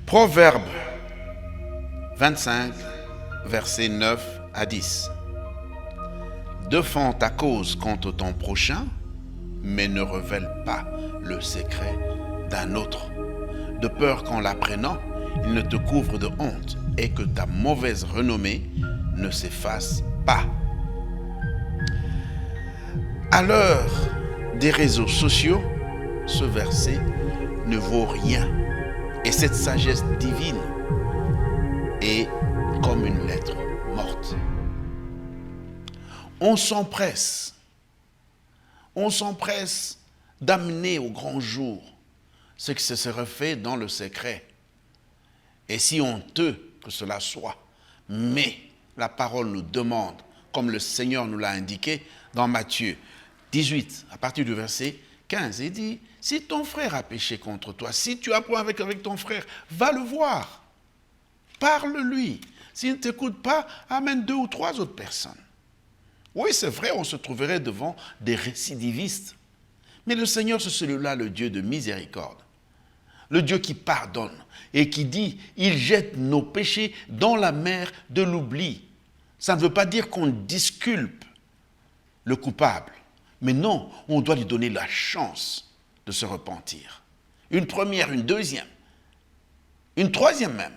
Proverbe 25, versets 9 à 10. Défends ta cause contre ton prochain, mais ne révèle pas le secret d'un autre, de peur qu'en l'apprenant, il ne te couvre de honte et que ta mauvaise renommée ne s'efface pas. À l'heure des réseaux sociaux, ce verset ne vaut rien. Et cette sagesse divine est comme une lettre morte. On s'empresse d'amener au grand jour ce qui se serait fait dans le secret. Et si honteux que cela soit, mais la parole nous demande, comme le Seigneur nous l'a indiqué dans Matthieu 18, à partir du verset 15, il dit, si ton frère a péché contre toi, si tu as un problème avec ton frère, va le voir, parle-lui. S'il ne t'écoute pas, amène 2 ou 3 autres personnes. Oui, c'est vrai, on se trouverait devant des récidivistes. Mais le Seigneur, c'est celui-là, le Dieu de miséricorde. Le Dieu qui pardonne et qui dit, il jette nos péchés dans la mer de l'oubli. Ça ne veut pas dire qu'on disculpe le coupable. Mais non, on doit lui donner la chance de se repentir. Une première, une deuxième, une troisième même.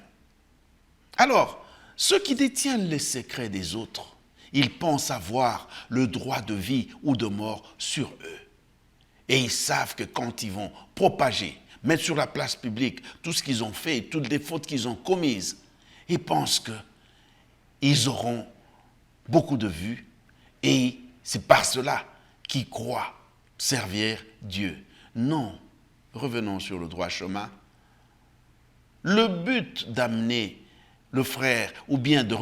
Alors, ceux qui détiennent les secrets des autres, ils pensent avoir le droit de vie ou de mort sur eux. Et ils savent que quand ils vont propager, mettre sur la place publique tout ce qu'ils ont fait, toutes les fautes qu'ils ont commises, ils pensent qu'ils auront beaucoup de vues et c'est par cela qu'ils croient servir Dieu. Non, revenons sur le droit chemin. Le but d'amener le frère, ou bien de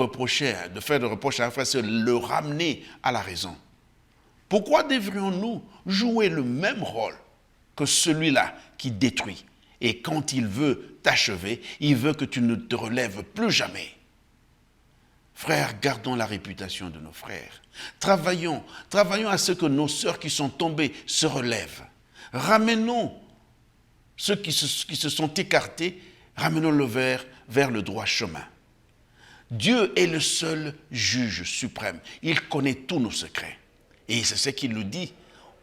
faire de reproche à un frère, c'est le ramener à la raison. Pourquoi devrions-nous jouer le même rôle que celui-là qui détruit? Et quand il veut t'achever, il veut que tu ne te relèves plus jamais. Frères, gardons la réputation de nos frères. Travaillons à ce que nos sœurs qui sont tombées se relèvent. Ramenons ceux qui se sont écartés, ramenons-le vers le droit chemin. Dieu est le seul juge suprême. Il connaît tous nos secrets. Et c'est ce qu'il nous dit.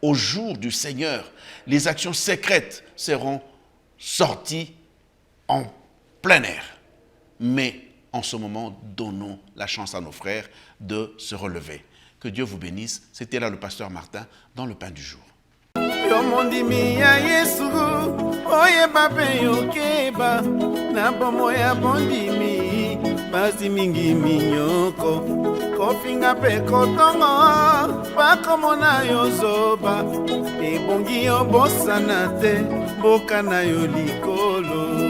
Au jour du Seigneur, les actions secrètes seront sorties en plein air. Mais en ce moment, donnons la chance à nos frères de se relever. Que Dieu vous bénisse. C'était là le pasteur Martin dans le pain du jour. Basi mingi minyoko kofinga pe kotongo bakomona yo zoba ebongi yo bosana te boka na yo likolo.